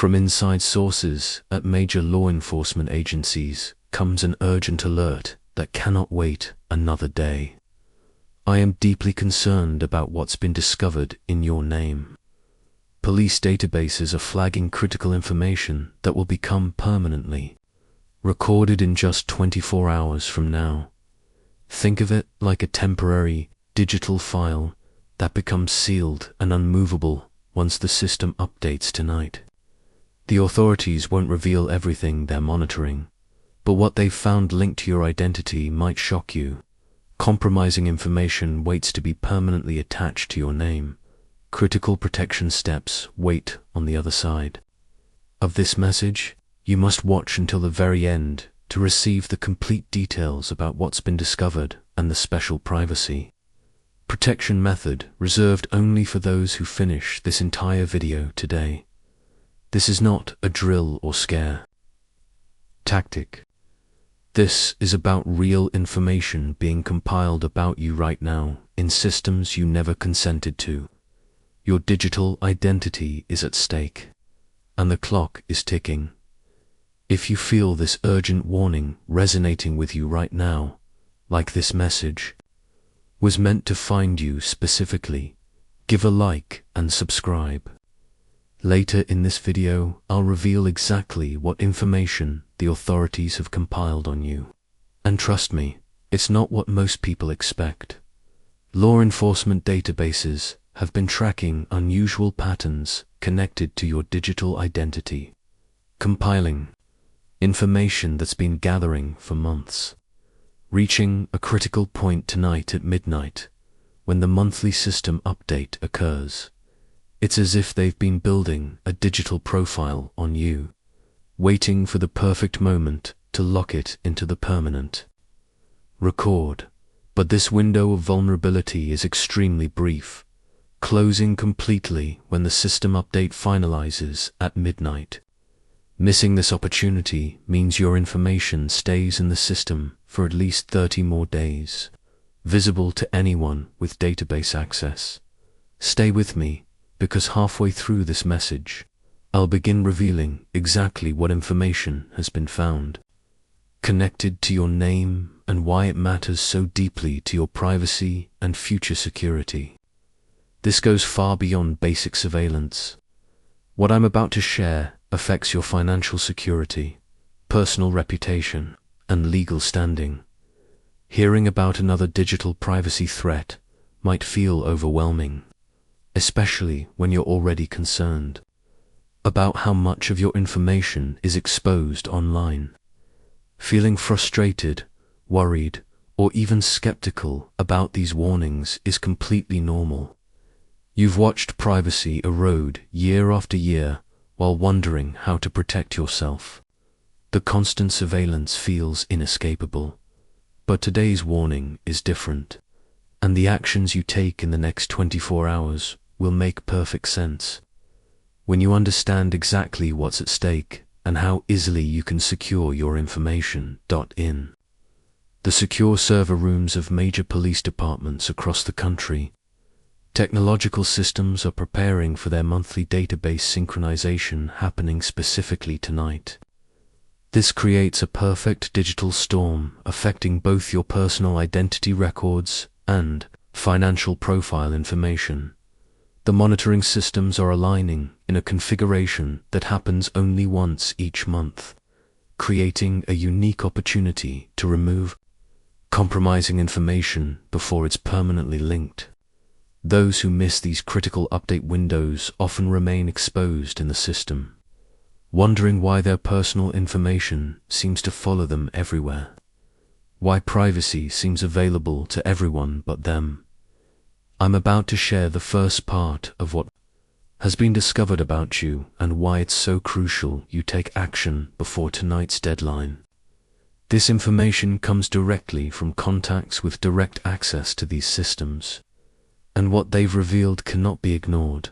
From inside sources at major law enforcement agencies comes an urgent alert that cannot wait another day. I am deeply concerned about what's been discovered in your name. Police databases are flagging critical information that will become permanently recorded in just 24 hours from now. Think of it like a temporary digital file that becomes sealed and unmovable once the system updates tonight. The authorities won't reveal everything they're monitoring, but what they've found linked to your identity might shock you. Compromising information waits to be permanently attached to your name. Critical protection steps wait on the other side of this message. You must watch until the very end to receive the complete details about what's been discovered and the special privacy protection method reserved only for those who finish this entire video today. This is not a drill or scare tactic. This is about real information being compiled about you right now in systems you never consented to. Your digital identity is at stake, and the clock is ticking. If you feel this urgent warning resonating with you right now, like this message was meant to find you specifically, give a like and subscribe. Later in this video, I'll reveal exactly what information the authorities have compiled on you. And trust me, it's not what most people expect. Law enforcement databases have been tracking unusual patterns connected to your digital identity, compiling information that's been gathering for months, reaching a critical point tonight at midnight when the monthly system update occurs. It's as if they've been building a digital profile on you, waiting for the perfect moment to lock it into the permanent record. But this window of vulnerability is extremely brief, closing completely when the system update finalizes at midnight. Missing this opportunity means your information stays in the system for at least 30 more days, visible to anyone with database access. Stay with me, because halfway through this message, I'll begin revealing exactly what information has been found, connected to your name and why it matters so deeply to your privacy and future security. This goes far beyond basic surveillance. What I'm about to share affects your financial security, personal reputation, and legal standing. Hearing about another digital privacy threat might feel overwhelming, especially when you're already concerned about how much of your information is exposed online. Feeling frustrated, worried, or even skeptical about these warnings is completely normal. You've watched privacy erode year after year while wondering how to protect yourself. The constant surveillance feels inescapable. But today's warning is different, and the actions you take in the next 24 hours will make perfect sense. When you understand exactly what's at stake and how easily you can secure your information. In the secure server rooms of major police departments across the country, technological systems are preparing for their monthly database synchronization happening specifically tonight. This creates a perfect digital storm affecting both your personal identity records and financial profile information. The monitoring systems are aligning in a configuration that happens only once each month, creating a unique opportunity to remove compromising information before it's permanently linked. Those who miss these critical update windows often remain exposed in the system, wondering why their personal information seems to follow them everywhere, why privacy seems available to everyone but them. I'm about to share the first part of what has been discovered about you and why it's so crucial you take action before tonight's deadline. This information comes directly from contacts with direct access to these systems, and what they've revealed cannot be ignored.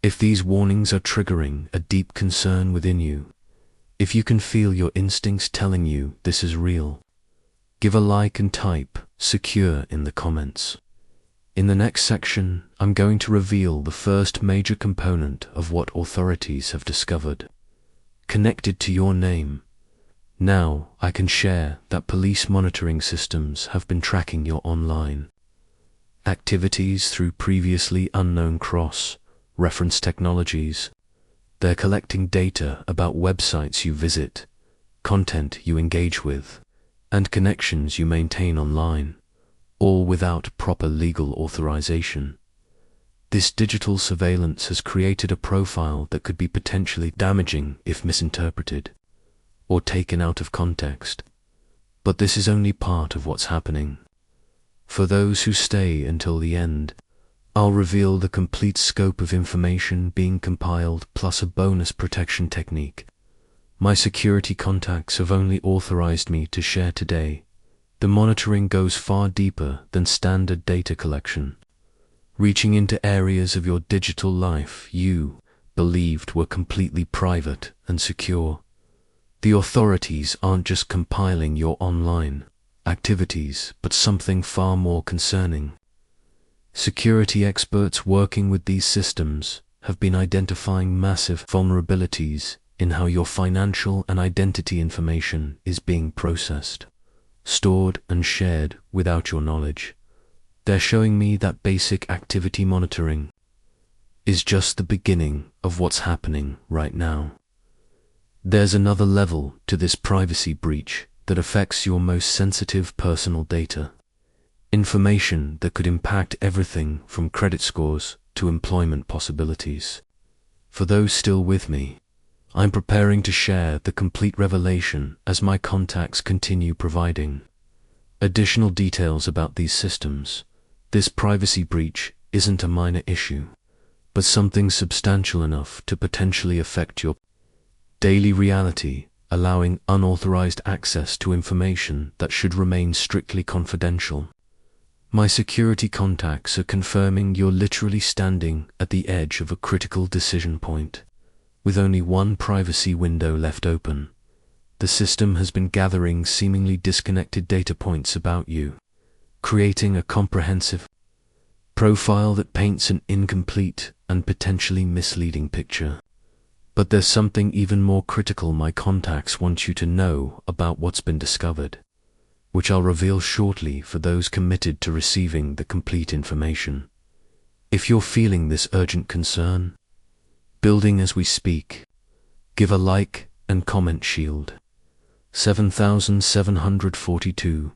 If these warnings are triggering a deep concern within you, if you can feel your instincts telling you this is real, give a like and type "secure" in the comments. In the next section, I'm going to reveal the first major component of what authorities have discovered. Connected to your name. Now, I can share that police monitoring systems have been tracking your online activities through previously unknown cross-reference technologies. They're collecting data about websites you visit, content you engage with, and connections you maintain online, all without proper legal authorization. This digital surveillance has created a profile that could be potentially damaging if misinterpreted or taken out of context. But this is only part of what's happening. For those who stay until the end, I'll reveal the complete scope of information being compiled plus a bonus protection technique. My security contacts have only authorized me to share today. The monitoring goes far deeper than standard data collection, reaching into areas of your digital life you believed were completely private and secure. The authorities aren't just compiling your online activities, but something far more concerning. Security experts working with these systems have been identifying massive vulnerabilities in how your financial and identity information is being processed, stored, and shared without your knowledge. They're showing me that basic activity monitoring is just the beginning of what's happening right now. There's another level to this privacy breach that affects your most sensitive personal data. Information that could impact everything from credit scores to employment possibilities. For those still with me, I'm preparing to share the complete revelation as my contacts continue providing additional details about these systems. This privacy breach isn't a minor issue, but something substantial enough to potentially affect your daily reality, allowing unauthorized access to information that should remain strictly confidential. My security contacts are confirming you're literally standing at the edge of a critical decision point. With only one privacy window left open, the system has been gathering seemingly disconnected data points about you, creating a comprehensive profile that paints an incomplete and potentially misleading picture. But there's something even more critical my contacts want you to know about what's been discovered, which I'll reveal shortly for those committed to receiving the complete information. If you're feeling this urgent concern, building as we speak, give a like and comment shield. 7742.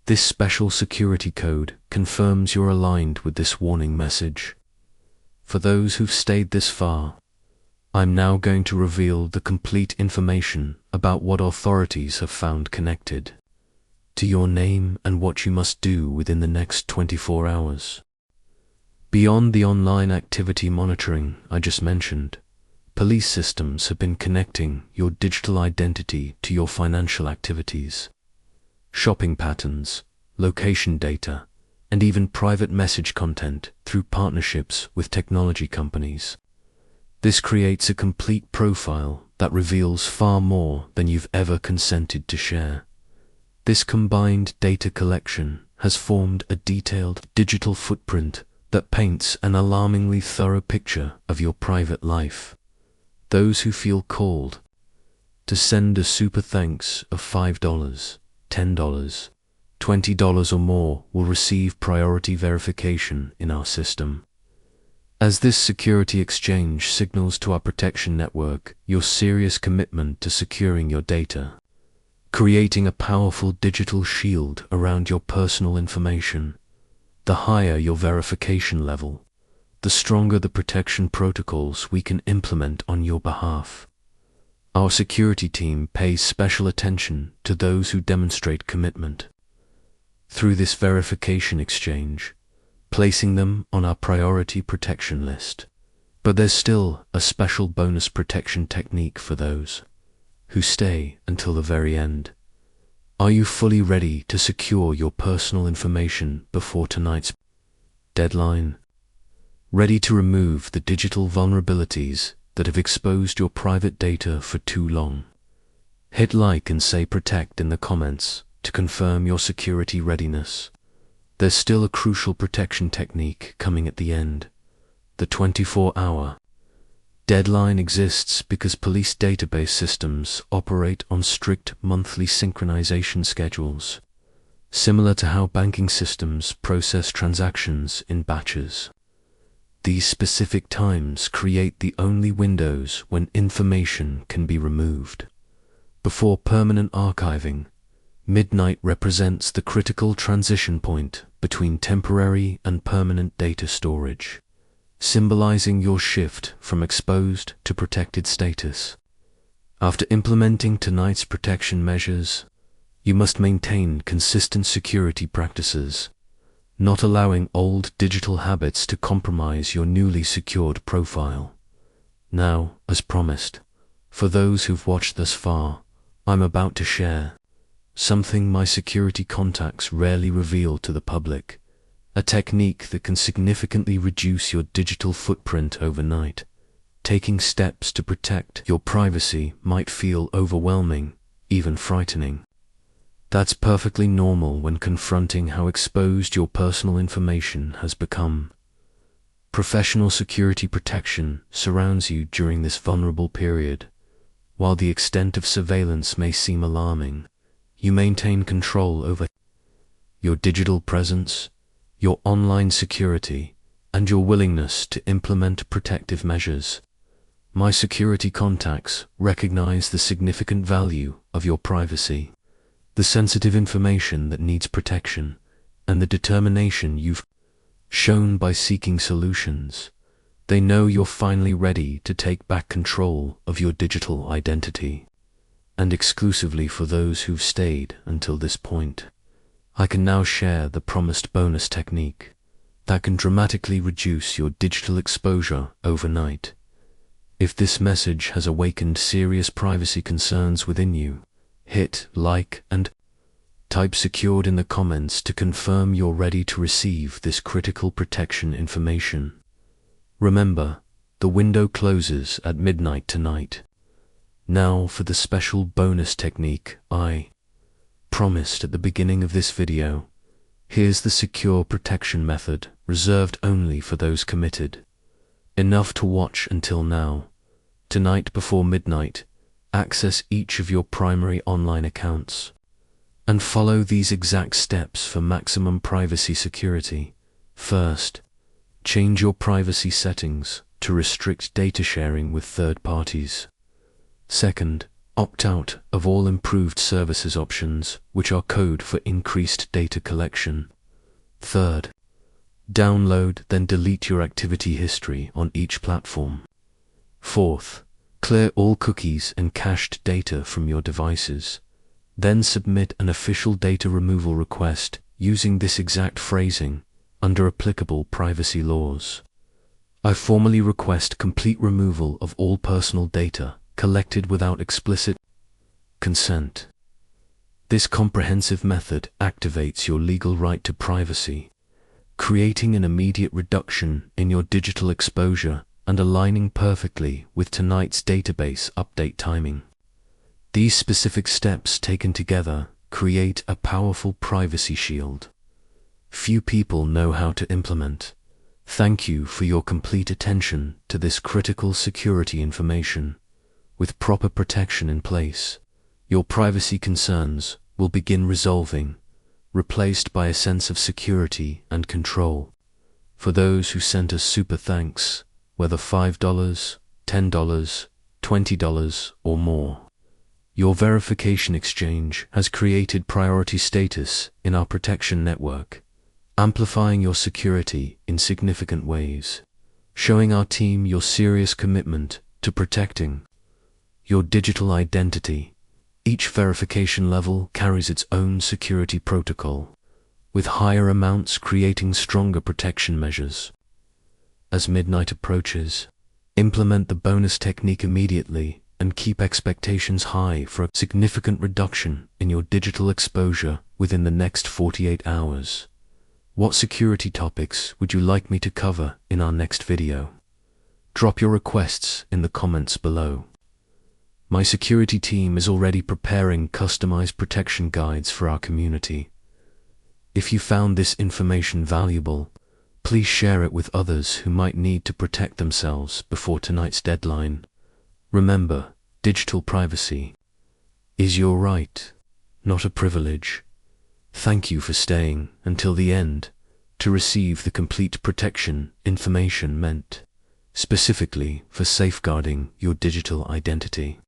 This special security code confirms you're aligned with this warning message. For those who've stayed this far, I'm now going to reveal the complete information about what authorities have found connected to your name and what you must do within the next 24 hours. Beyond the online activity monitoring I just mentioned, police systems have been connecting your digital identity to your financial activities, shopping patterns, location data, and even private message content through partnerships with technology companies. This creates a complete profile that reveals far more than you've ever consented to share. This combined data collection has formed a detailed digital footprint that paints an alarmingly thorough picture of your private life. Those who feel called to send a super thanks of $5, $10, $20 or more will receive priority verification in our system. As this security exchange signals to our protection network your serious commitment to securing your data, creating a powerful digital shield around your personal information. The higher your verification level, the stronger the protection protocols we can implement on your behalf. Our security team pays special attention to those who demonstrate commitment through this verification exchange, placing them on our priority protection list. But there's still a special bonus protection technique for those who stay until the very end. Are you fully ready to secure your personal information before tonight's deadline? Ready to remove the digital vulnerabilities that have exposed your private data for too long? Hit like and say protect in the comments to confirm your security readiness. There's still a crucial protection technique coming at the end. The 24-hour deadline exists because police database systems operate on strict monthly synchronization schedules, similar to how banking systems process transactions in batches. These specific times create the only windows when information can be removed. Before permanent archiving, midnight represents the critical transition point between temporary and permanent data storage, symbolizing your shift from exposed to protected status. After implementing tonight's protection measures, you must maintain consistent security practices, not allowing old digital habits to compromise your newly secured profile. Now, as promised, for those who've watched thus far, I'm about to share something my security contacts rarely reveal to the public, a technique that can significantly reduce your digital footprint overnight. Taking steps to protect your privacy might feel overwhelming, even frightening. That's perfectly normal when confronting how exposed your personal information has become. Professional security protection surrounds you during this vulnerable period. While the extent of surveillance may seem alarming, you maintain control over your digital presence, your online security, and your willingness to implement protective measures. My security contacts recognize the significant value of your privacy, the sensitive information that needs protection, and the determination you've shown by seeking solutions. They know you're finally ready to take back control of your digital identity. And exclusively for those who've stayed until this point, I can now share the promised bonus technique that can dramatically reduce your digital exposure overnight. If this message has awakened serious privacy concerns within you, hit like and type secured in the comments to confirm you're ready to receive this critical protection information. Remember, the window closes at midnight tonight. Now for the special bonus technique I promised at the beginning of this video. Here's the secure protection method reserved only for those committed. Enough to watch until now. Tonight before midnight, access each of your primary online accounts and follow these exact steps for maximum privacy security. First, change your privacy settings to restrict data sharing with third parties. Second, opt out of all improved services options, which are code for increased data collection. Third, download then delete your activity history on each platform. Fourth, clear all cookies and cached data from your devices. Then submit an official data removal request using this exact phrasing under applicable privacy laws. I formally request complete removal of all personal data collected without explicit consent. This comprehensive method activates your legal right to privacy, creating an immediate reduction in your digital exposure and aligning perfectly with tonight's database update timing. These specific steps taken together create a powerful privacy shield few people know how to implement. Thank you for your complete attention to this critical security information. With proper protection in place, your privacy concerns will begin resolving, replaced by a sense of security and control. For those who sent us super thanks, whether $5, $10, $20 or more, your verification exchange has created priority status in our protection network, amplifying your security in significant ways, showing our team your serious commitment to protecting your digital identity. Each verification level carries its own security protocol, with higher amounts creating stronger protection measures. As midnight approaches, implement the bonus technique immediately and keep expectations high for a significant reduction in your digital exposure within the next 48 hours. What security topics would you like me to cover in our next video? Drop your requests in the comments below. My security team is already preparing customized protection guides for our community. If you found this information valuable, please share it with others who might need to protect themselves before tonight's deadline. Remember, digital privacy is your right, not a privilege. Thank you for staying until the end to receive the complete protection information meant specifically for safeguarding your digital identity.